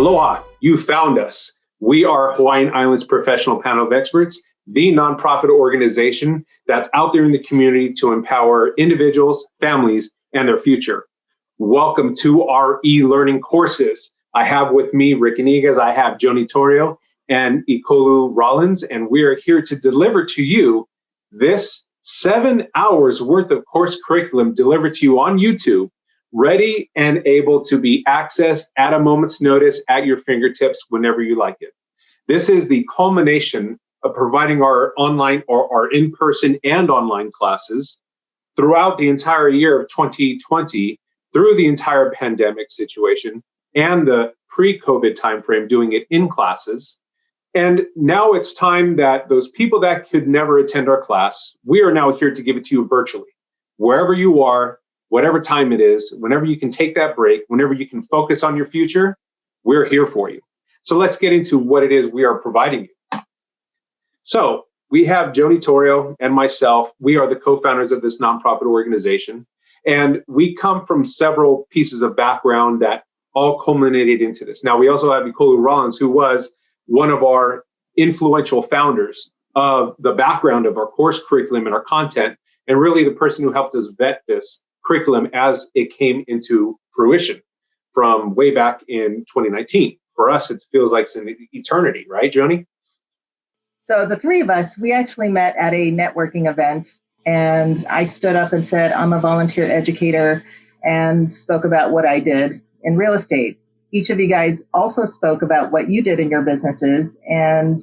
Aloha, you found us. We are Hawaiian Islands Professional Panel of Experts, the nonprofit organization that's out there in the community to empower individuals, families, and their future. Welcome to our e-learning courses. I have with me Rick Inigas, I have Joni Torrio, and Ekul Rollins, and we are here to deliver to you this 7 hours worth of course curriculum delivered to you on YouTube, ready and able to be accessed at a moment's notice at your fingertips whenever you like it. This is the culmination of providing our online or our in-person and online classes throughout the entire year of 2020, through the entire pandemic situation and the pre-COVID timeframe, doing it in classes. And now it's time that those people that could never attend our class, we are now here to give it to you virtually. Wherever you are, whatever time it is, whenever you can take that break, whenever you can focus on your future, we're here for you. So let's get into what it is we are providing you. So we have Joni Torrio and myself. We are the co-founders of this nonprofit organization. And we come from several pieces of background that all culminated into this. Now, we also have Ekul Rollins, who was one of our influential founders of the background of our course curriculum and our content, and really the person who helped us vet this curriculum as it came into fruition from way back in 2019. For us, it feels like it's an eternity, right, Joni? So the three of us, we actually met at a networking event, and I stood up and said, I'm a volunteer educator, and spoke about what I did in real estate. Each of you guys also spoke about what you did in your businesses, and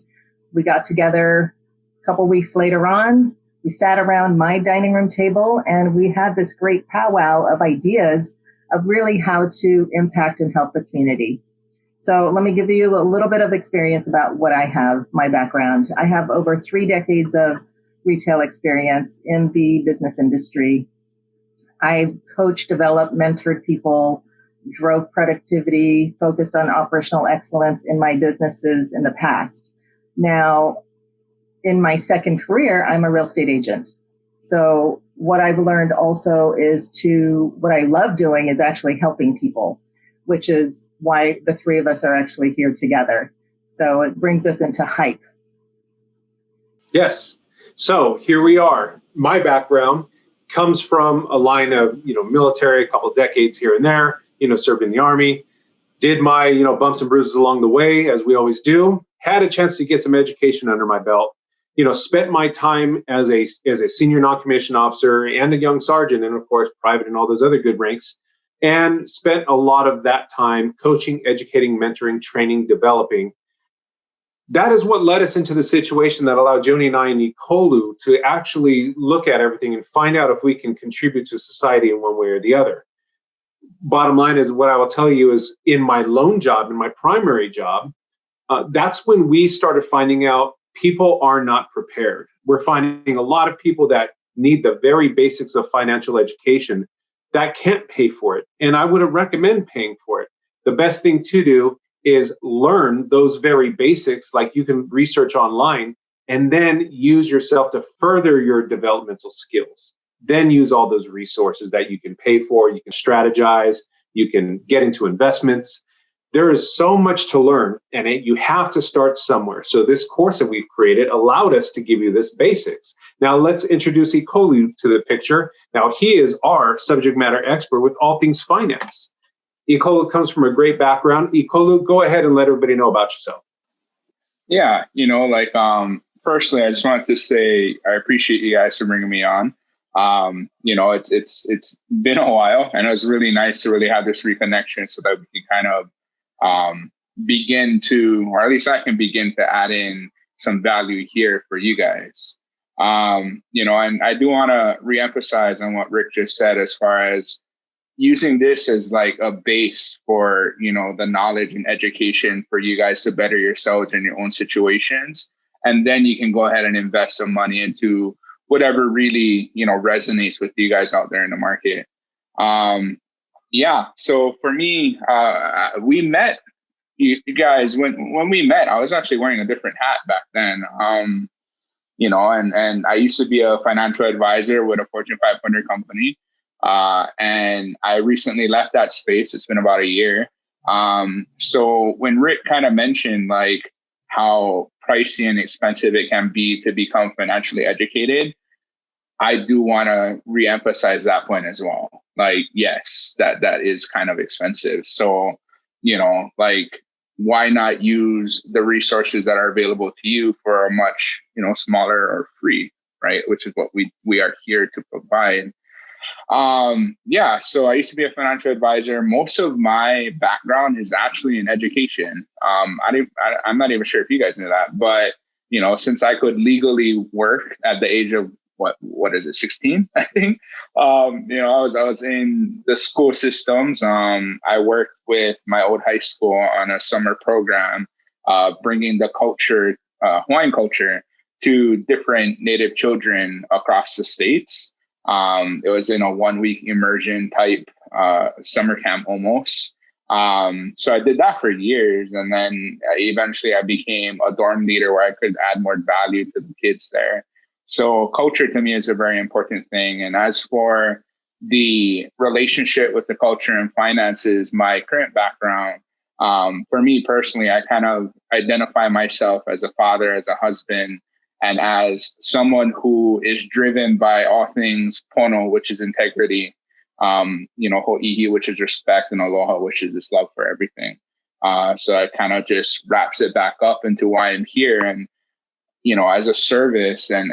we got together a couple weeks later on. We sat around my dining room table, and we had this great powwow of ideas of really how to impact and help the community. So let me give you a little bit of experience about what I have, my background. I have over 3 decades of retail experience in the business industry. I've coached, developed, mentored people, drove productivity, focused on operational excellence in my businesses in the past. Now, in my second career, I'm a real estate agent. So what I've learned also is what I love doing is actually helping people, which is why the three of us are actually here together. So it brings us into HIPPE. Yes. So here we are. My background comes from a line of, military, a couple of decades here and there, served in the Army, did my, bumps and bruises along the way, as we always do, had a chance to get some education under my belt, spent my time as a senior non-commissioned officer and a young sergeant, and of course, private and all those other good ranks, and spent a lot of that time coaching, educating, mentoring, training, developing. That is what led us into the situation that allowed Joni and I and Ekul to actually look at everything and find out if we can contribute to society in one way or the other. Bottom line is, what I will tell you is, in my lone job, in my primary job, that's when we started finding out people are not prepared. We're finding a lot of people that need the very basics of financial education that can't pay for it. And I wouldn't recommend paying for it. The best thing to do is learn those very basics, like you can research online, and then use yourself to further your developmental skills. Then use all those resources that you can pay for, you can strategize, you can get into investments. There is so much to learn, and you have to start somewhere. So this course that we've created allowed us to give you this basics. Now let's introduce Ekul to the picture. Now he is our subject matter expert with all things finance. Ekul comes from a great background. Ekul, go ahead and let everybody know about yourself. Yeah, firstly, I just wanted to say I appreciate you guys for bringing me on. It's been a while, and it was really nice to really have this reconnection so that we can kind of begin to, or at least I can begin to add in some value here for you guys. And I do want to reemphasize on what Rick just said as far as using this as like a base for, the knowledge and education for you guys to better yourselves in your own situations. And then you can go ahead and invest some money into whatever really, resonates with you guys out there in the market. So for me, we met, you guys, when we met, I was actually wearing a different hat back then. And I used to be a financial advisor with a Fortune 500 company. And I recently left that space. It's been about a year. So when Rick kind of mentioned like how pricey and expensive it can be to become financially educated, I do want to reemphasize that point as well. Like, yes, that is kind of expensive. So, like, why not use the resources that are available to you for a much, smaller or free, right? Which is what we are here to provide. So I used to be a financial advisor. Most of my background is actually in education. I'm not even sure if you guys knew that, but since I could legally work at the age of what is it, 16, I think, I was in the school systems. I worked with my old high school on a summer program, bringing the culture, Hawaiian culture, to different Native children across the states. It was in a 1-week immersion type summer camp almost. So I did that for years. And then eventually I became a dorm leader where I could add more value to the kids there. So culture to me is a very important thing. And as for the relationship with the culture and finances, my current background, for me personally, I kind of identify myself as a father, as a husband, and as someone who is driven by all things pono, which is integrity, ho'ihi, which is respect, and aloha, which is this love for everything. So it kind of just wraps it back up into why I'm here. And, as a service, and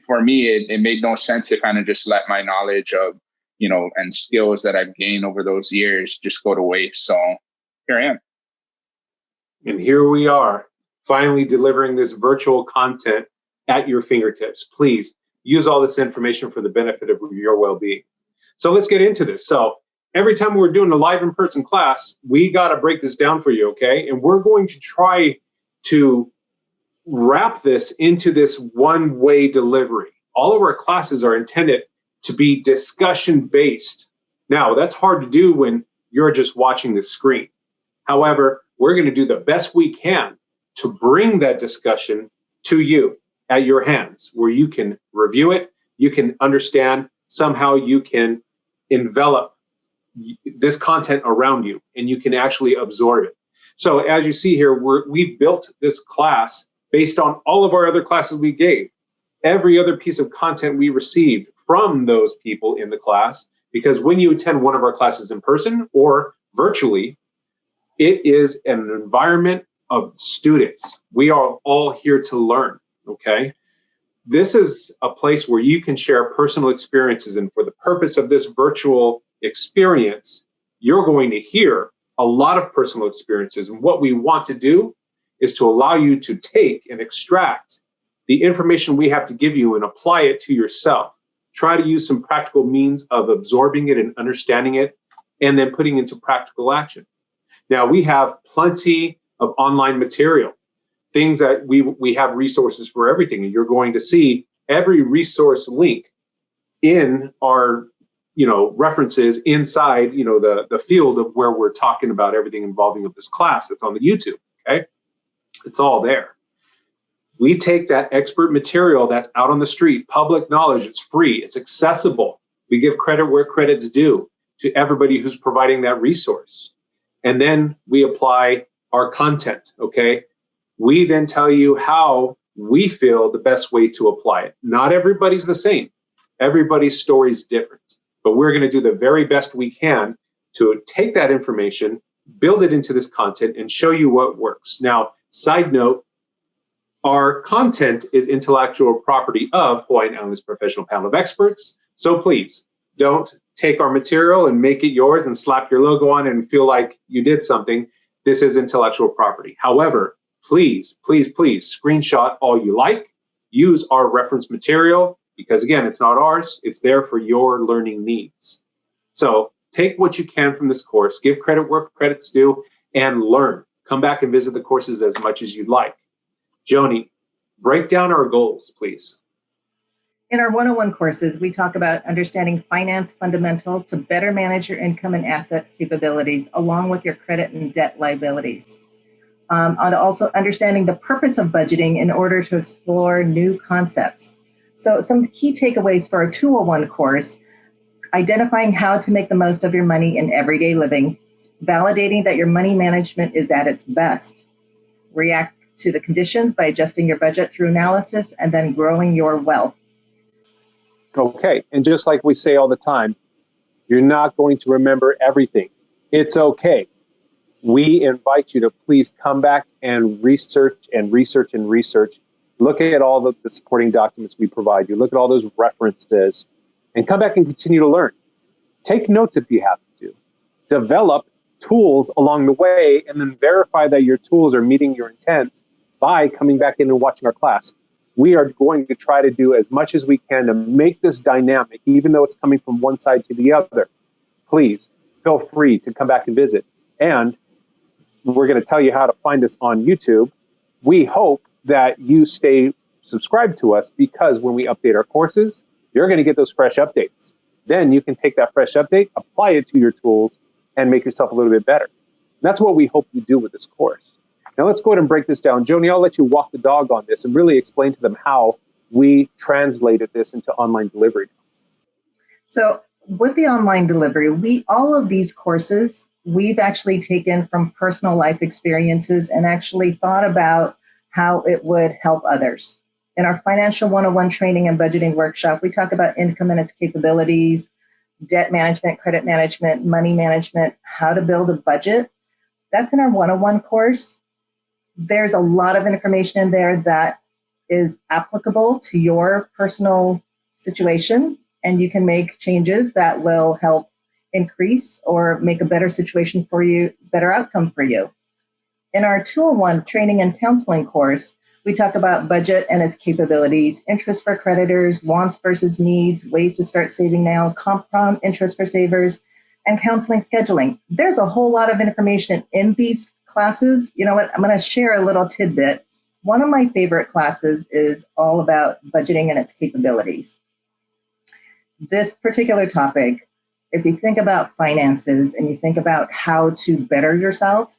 for me, it made no sense to kind of just let my knowledge of, and skills that I've gained over those years just go to waste. So here I am. And here we are, finally delivering this virtual content at your fingertips. Please use all this information for the benefit of your well-being. So let's get into this. So every time we're doing a live in-person class, we got to break this down for you, okay? And we're going to try to wrap this into this one-way delivery. All of our classes are intended to be discussion-based. Now, that's hard to do when you're just watching the screen. However, we're going to do the best we can to bring that discussion to you at your hands, where you can review it, you can understand, somehow you can envelop this content around you, and you can actually absorb it. So as you see here, we've built this class based on all of our other classes we gave, every other piece of content we received from those people in the class, because when you attend one of our classes in person or virtually, it is an environment of students. We are all here to learn, okay? This is a place where you can share personal experiences, and for the purpose of this virtual experience, you're going to hear a lot of personal experiences. And what we want to do is to allow you to take and extract the information we have to give you and apply it to yourself. Try to use some practical means of absorbing it and understanding it, and then putting into practical action. Now, we have plenty of online material, things that we have resources for everything. And you're going to see every resource link in our references inside the field of where we're talking about everything involving of this class that's on the YouTube. Okay, it's all there. We take that expert material that's out on the street, public knowledge, it's free, it's accessible. We give credit where credit's due to everybody who's providing that resource. And then we apply our content, okay? We then tell you how we feel the best way to apply it. Not everybody's the same. Everybody's story is different. But we're going to do the very best we can to take that information, build it into this content, and show you what works. Now, side note, our content is intellectual property of Hawaiian Islands Professional Panel of Experts. So please don't take our material and make it yours and slap your logo on it and feel like you did something. This is intellectual property. However, please, please, please screenshot all you like. Use our reference material because, again, it's not ours. It's there for your learning needs. So take what you can from this course, give credit where credit's due, and learn. Come back and visit the courses as much as you'd like. Joni, break down our goals, please. In our 101 courses, we talk about understanding finance fundamentals to better manage your income and asset capabilities, along with your credit and debt liabilities. On also understanding the purpose of budgeting in order to explore new concepts. So some key takeaways for our 201 course: identifying how to make the most of your money in everyday living, validating that your money management is at its best, react to the conditions by adjusting your budget through analysis, and then growing your wealth. Okay, and just like we say all the time, you're not going to remember everything. It's okay. We invite you to please come back and research and research and research. Look at all the supporting documents we provide you. Look at all those references and come back and continue to learn. Take notes if you have to. Develop tools along the way and then verify that your tools are meeting your intent by coming back in and watching our class. We are going to try to do as much as we can to make this dynamic, even though it's coming from one side to the other. Please feel free to come back and visit. And we're going to tell you how to find us on YouTube. We hope that you stay subscribed to us because when we update our courses, you're going to get those fresh updates. Then you can take that fresh update, apply it to your tools, and make yourself a little bit better. That's what we hope you do with this course. Now let's go ahead and break this down. Joni, I'll let you walk the dog on this and really explain to them how we translated this into online delivery. So with the online delivery, all of these courses, we've actually taken from personal life experiences and actually thought about how it would help others. In our Financial 101 training and budgeting workshop, we talk about income and its capabilities, debt management, credit management, money management, how to build a budget. That's in our 101 course. There's a lot of information in there that is applicable to your personal situation, and you can make changes that will help increase or make a better situation for you, better outcome for you. In our 201 training and counseling course, we talk about budget and its capabilities, interest for creditors, wants versus needs, ways to start saving now, compound interest for savers, and counseling scheduling. There's a whole lot of information in these classes. You know what? I'm going to share a little tidbit. One of my favorite classes is all about budgeting and its capabilities. This particular topic, if you think about finances and you think about how to better yourself,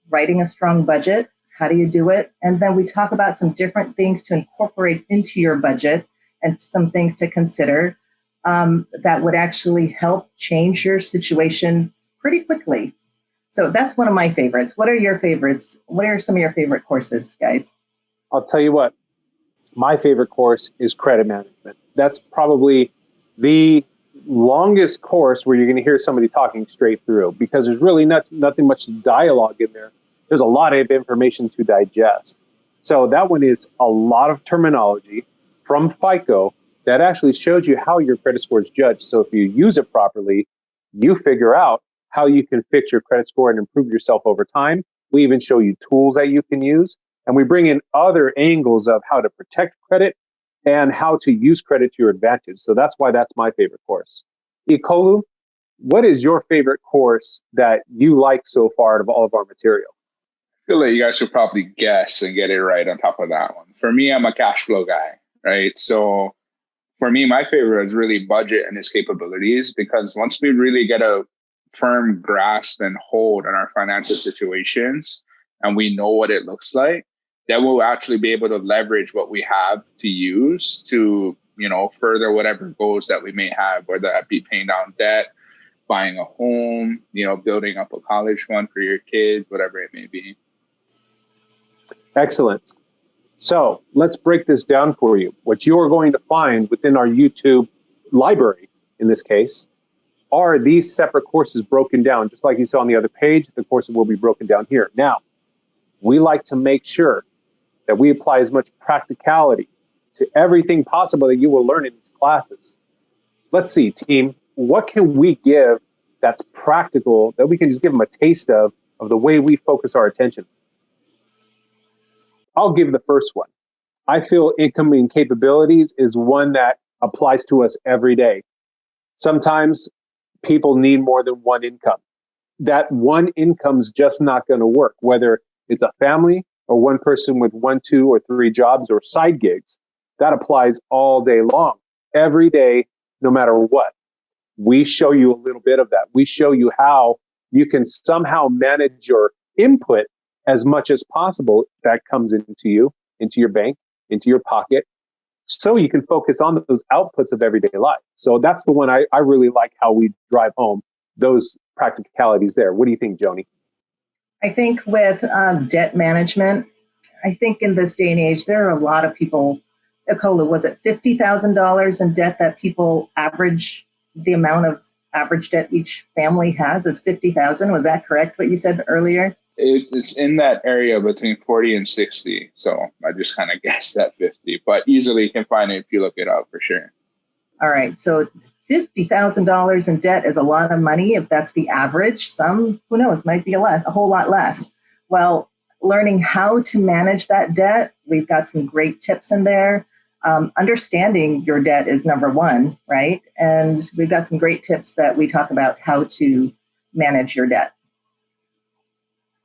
writing a strong budget, how do you do it? And then we talk about some different things to incorporate into your budget and some things to consider that would actually help change your situation pretty quickly. So that's one of my favorites. What are your favorites? What are some of your favorite courses, guys? I'll tell you what, my favorite course is credit management. That's probably the longest course where you're going to hear somebody talking straight through because there's really nothing much dialogue in there. There's a lot of information to digest. So that one is a lot of terminology from FICO that actually shows you how your credit score is judged. So if you use it properly, you figure out how you can fix your credit score and improve yourself over time. We even show you tools that you can use. And we bring in other angles of how to protect credit and how to use credit to your advantage. So that's why that's my favorite course. Ekul, what is your favorite course that you like so far out of all of our material? I feel like you guys should probably guess and get it right on top of that one. For me, I'm a cash flow guy, right? So for me, my favorite is really budget and its capabilities, because once we really get a firm grasp and hold on our financial situations and we know what it looks like, then we'll actually be able to leverage what we have to use to, further whatever goals that we may have, whether that be paying down debt, buying a home, building up a college fund for your kids, whatever it may be. Excellent. So let's break this down for you. What you are going to find within our YouTube library, in this case, are these separate courses broken down. Just like you saw on the other page, the courses will be broken down here. Now, we like to make sure that we apply as much practicality to everything possible that you will learn in these classes. Let's see, team, what can we give that's practical that we can just give them a taste of the way we focus our attention? I'll give the first one. I feel income and capabilities is one that applies to us every day. Sometimes people need more than one income. That one income's just not going to work, whether it's a family or one person with 1, 2, or 3 jobs or side gigs. That applies all day long, every day, no matter what. We show you a little bit of that. We show you how you can somehow manage your input as much as possible that comes into you, into your bank, into your pocket, so you can focus on those outputs of everyday life. So that's the one I really like how we drive home those practicalities there. What do you think, Joni? I think with debt management, I think in this day and age, there are a lot of people. Ekul, was it $50,000 in debt that people average? The amount of average debt each family has is 50,000. Was that correct? What you said earlier? It's in that area between 40 and 60. So I just kind of guessed at 50, but easily you can find it if you look it up for sure. All right. So $50,000 in debt is a lot of money if that's the average. Some, who knows, might be a whole lot less. Well, learning how to manage that debt, we've got some great tips in there. Understanding your debt is number one, right? And we've got some great tips that we talk about how to manage your debt.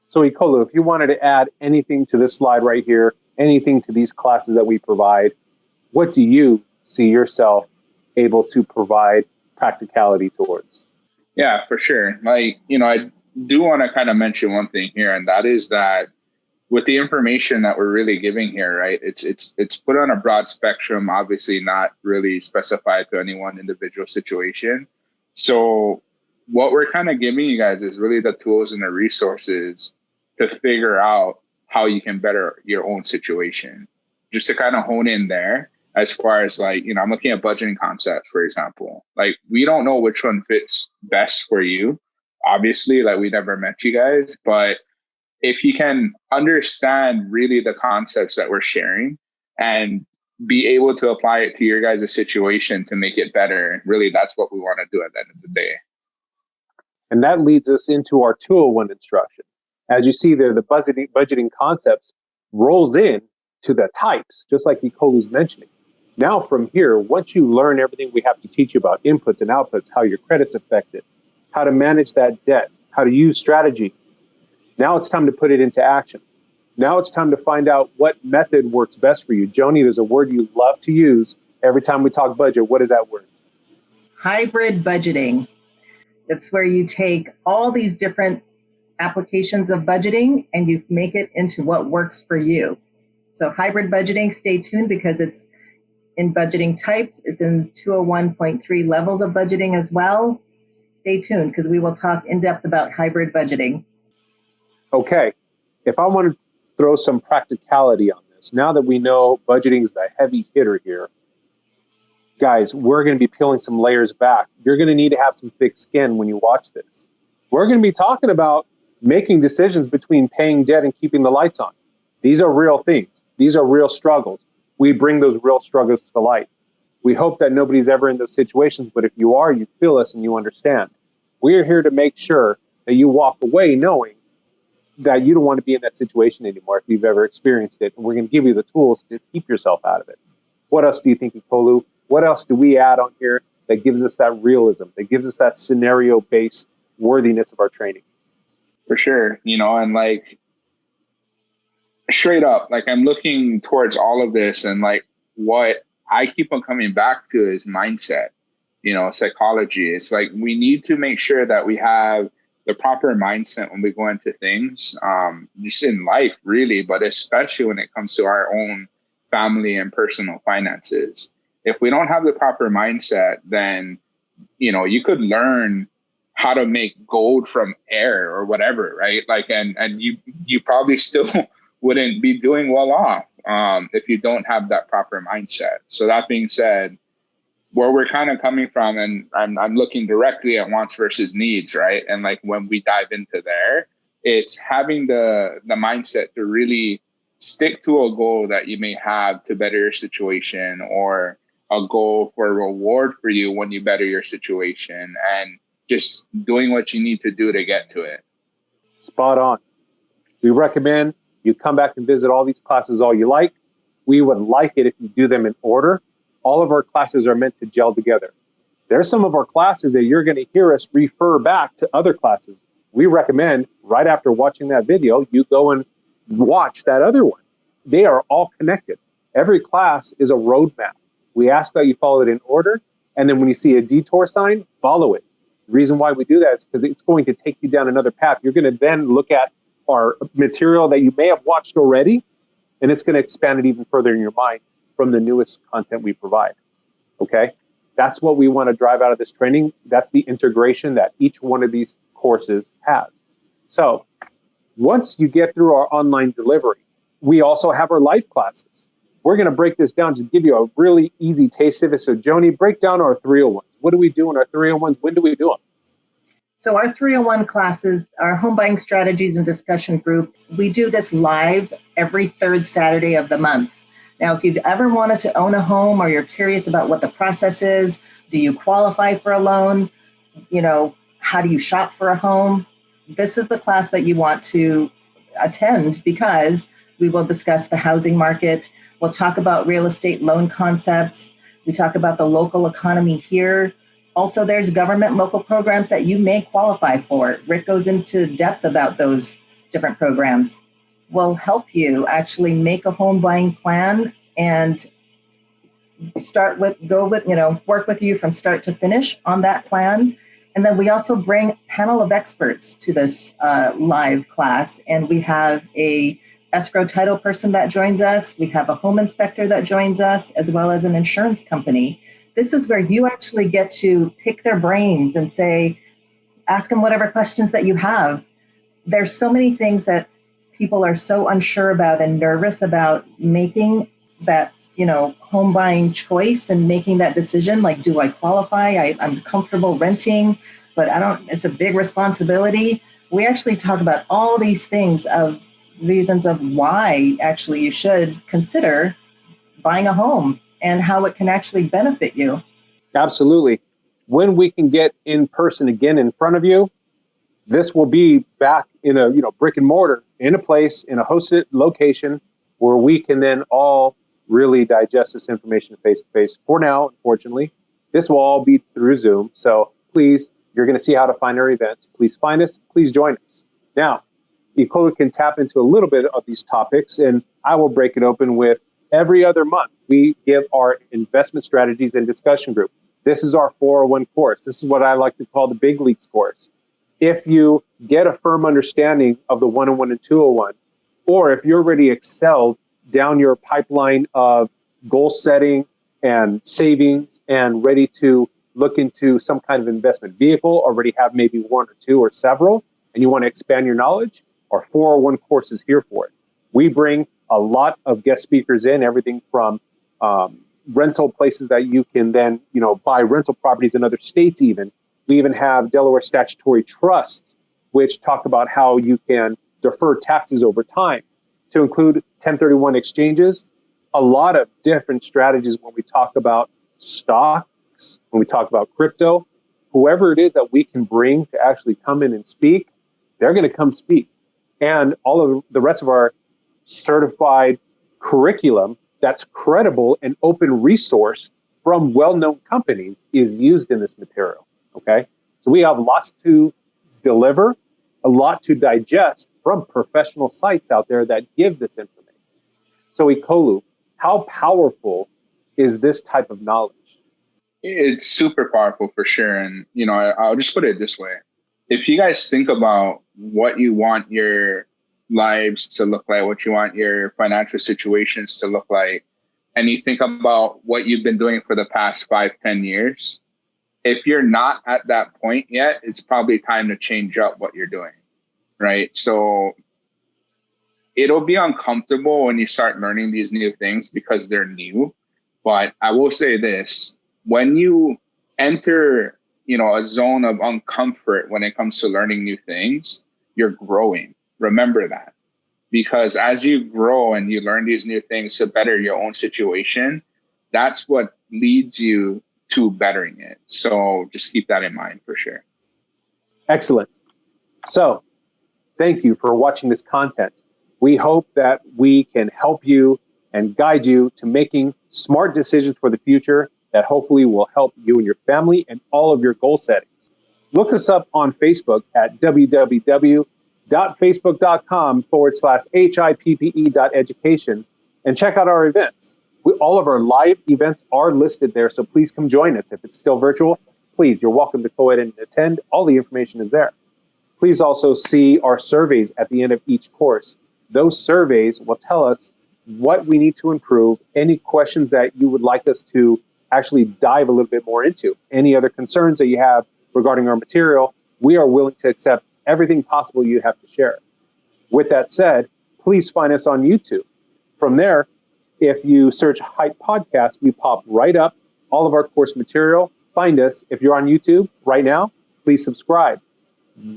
So Ekul, if you wanted to add anything to this slide right here, anything to these classes that we provide, what do you see yourself able to provide practicality towards? Yeah, for sure. Like, I do want to kind of mention one thing here, and that is that with the information that we're really giving here, right, it's put on a broad spectrum, obviously not really specified to any one individual situation. So what we're kind of giving you guys is really the tools and the resources to figure out how you can better your own situation. Just to kind of hone in there as far as like, I'm looking at budgeting concepts, for example. Like, we don't know which one fits best for you. Obviously, like, we never met you guys, but if you can understand really the concepts that we're sharing and be able to apply it to your guys' situation to make it better, really, that's what we want to do at the end of the day. And that leads us into our 201 instruction. As you see there, the budgeting concepts rolls in to the types, just like Ekul was mentioning. Now from here, once you learn everything we have to teach you about inputs and outputs, how your credit's affected, how to manage that debt, how to use strategy, now it's time to put it into action. Now it's time to find out what method works best for you. Joni, there's a word you love to use every time we talk budget. What is that word? Hybrid budgeting. It's where you take all these different applications of budgeting and you make it into what works for you. So hybrid budgeting, stay tuned because it's in budgeting types. It's in 201.3 levels of budgeting as well. Stay tuned because we will talk in depth about hybrid budgeting. Okay, if I want to throw some practicality on this, now that we know budgeting is the heavy hitter here, guys, we're going to be peeling some layers back. You're going to need to have some thick skin when you watch this. We're going to be talking about making decisions between paying debt and keeping the lights on. These are real things. These are real struggles. We bring those real struggles to the light. We hope that nobody's ever in those situations, but if you are, you feel us and you understand. We're here to make sure that you walk away knowing that you don't want to be in that situation anymore if you've ever experienced it. And we're going to give you the tools to keep yourself out of it. What else do you think, Ekul? What else do we add on here that gives us that realism, that gives us that scenario-based worthiness of our training? For sure. And like, straight up, like, I'm looking towards all of this, and like what I keep on coming back to is mindset, psychology. It's like we need to make sure that we have the proper mindset when we go into things, just in life, really, but especially when it comes to our own family and personal finances. If we don't have the proper mindset, then, you could learn how to make gold from air or whatever, right? Like, and you probably still wouldn't be doing well off if you don't have that proper mindset. So that being said, where we're kind of coming from, and I'm looking directly at wants versus needs, right? And like when we dive into there, it's having the mindset to really stick to a goal that you may have to better your situation, or a goal for a reward for you when you better your situation, and just doing what you need to do to get to it. Spot on. We recommend you come back and visit all these classes all you like. We would like it if you do them in order. All of our classes are meant to gel together. There's some of our classes that you're going to hear us refer back to other classes. We recommend right after watching that video, you go and watch that other one. They are all connected. Every class is a roadmap. We ask that you follow it in order. And then when you see a detour sign, follow it. The reason why we do that is because it's going to take you down another path. You're going to then look at our material that you may have watched already, and it's going to expand it even further in your mind from the newest content we provide. Okay? That's what we want to drive out of this training. That's the integration that each one of these courses has. So once you get through our online delivery, we also have our live classes. We're going to break this down, just give you a really easy taste of it. So Joni, break down our 301s. What do we do in our 301s? When do we do them? So our 301 classes, our home buying strategies and discussion group, we do this live every third Saturday of the month. Now, if you've ever wanted to own a home or you're curious about what the process is, do you qualify for a loan? How do you shop for a home? This is the class that you want to attend, because we will discuss the housing market. We'll talk about real estate loan concepts. We talk about the local economy here. Also, there's government local programs that you may qualify for. Rick goes into depth about those different programs. We'll help you actually make a home buying plan and work with you from start to finish on that plan. And then we also bring a panel of experts to this live class. And we have a escrow title person that joins us. We have a home inspector that joins us, as well as an insurance company. This is where you actually get to pick their brains and ask them whatever questions that you have. There's so many things that people are so unsure about and nervous about making that, home buying choice and making that decision. Like, do I qualify? I'm comfortable renting, but it's a big responsibility. We actually talk about all these things of reasons of why actually you should consider buying a home and how it can actually benefit you. Absolutely. When we can get in person again in front of you, this will be back in a brick and mortar, in a place, in a hosted location where we can then all really digest this information face to face. For now, unfortunately, this will all be through Zoom. So please, you're going to see how to find our events. Please find us. Please join us. Now, Ekul can tap into a little bit of these topics, and I will break it open with every other month. We give our investment strategies and discussion group. This is our 401 course. This is what I like to call the big leagues course. If you get a firm understanding of the 101 and 201, or if you're already excelled down your pipeline of goal setting and savings and ready to look into some kind of investment vehicle, already have maybe one or two or several, and you want to expand your knowledge, our 401 course is here for it. We bring a lot of guest speakers in, everything from rental places that you can then, buy rental properties in other states even. We even have Delaware statutory trusts, which talk about how you can defer taxes over time, to include 1031 exchanges, a lot of different strategies when we talk about stocks, when we talk about crypto. Whoever it is that we can bring to actually come in and speak, they're going to come speak. And all of the rest of our certified curriculum that's credible and open resource from well-known companies is used in this material. Okay, so we have lots to deliver, a lot to digest from professional sites out there that give this information. So Ekulu, how powerful is this type of knowledge? It's super powerful for sure. And, I'll just put it this way. If you guys think about what you want your lives to look like, what you want your financial situations to look like, and you think about what you've been doing for the past 5-10 years, if you're not at that point yet, it's probably time to change up what you're doing, right? So it'll be uncomfortable when you start learning these new things because they're new. But I will say this, when you enter, a zone of uncomfort when it comes to learning new things, you're growing. Remember that. Because as you grow and you learn these new things to better your own situation, that's what leads you to bettering it. So just keep that in mind for sure. Excellent. So thank you for watching this content. We hope that we can help you and guide you to making smart decisions for the future that hopefully will help you and your family and all of your goal settings. Look us up on Facebook at www.facebook.com/HIPPE.education and check out our events. All of our live events are listed there, so please come join us. If it's still virtual, please, you're welcome to go ahead and attend. All the information is there. Please also see our surveys at the end of each course. Those surveys will tell us what we need to improve, any questions that you would like us to actually dive a little bit more into. Any other concerns that you have regarding our material, we are willing to accept everything possible you have to share. With that said, please find us on YouTube. From there, if you search HIPPE Podcast, we pop right up all of our course material. Find us. If you're on YouTube right now, please subscribe.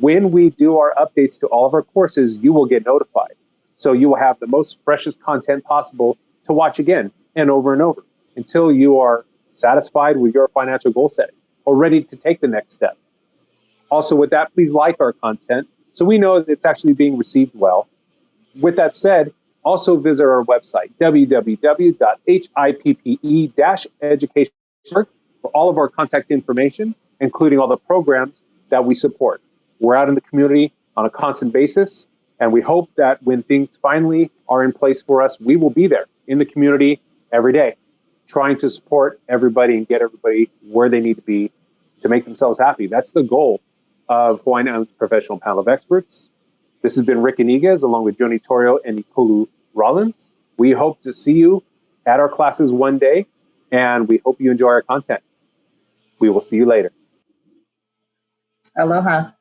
When we do our updates to all of our courses, you will get notified. So you will have the most freshest content possible to watch again and over until you are satisfied with your financial goal setting or ready to take the next step. Also with that, please like our content so we know that it's actually being received well. With that said, also visit our website, www.hippe-education for all of our contact information, including all the programs that we support. We're out in the community on a constant basis, and we hope that when things finally are in place for us, we will be there in the community every day, trying to support everybody and get everybody where they need to be to make themselves happy. That's the goal of Hawaiian Islands Professional Panel of Experts. This has been Rick Iniguez along with Joni Torio and Ekul Rollins. We hope to see you at our classes one day, and we hope you enjoy our content. We will see you later. Aloha.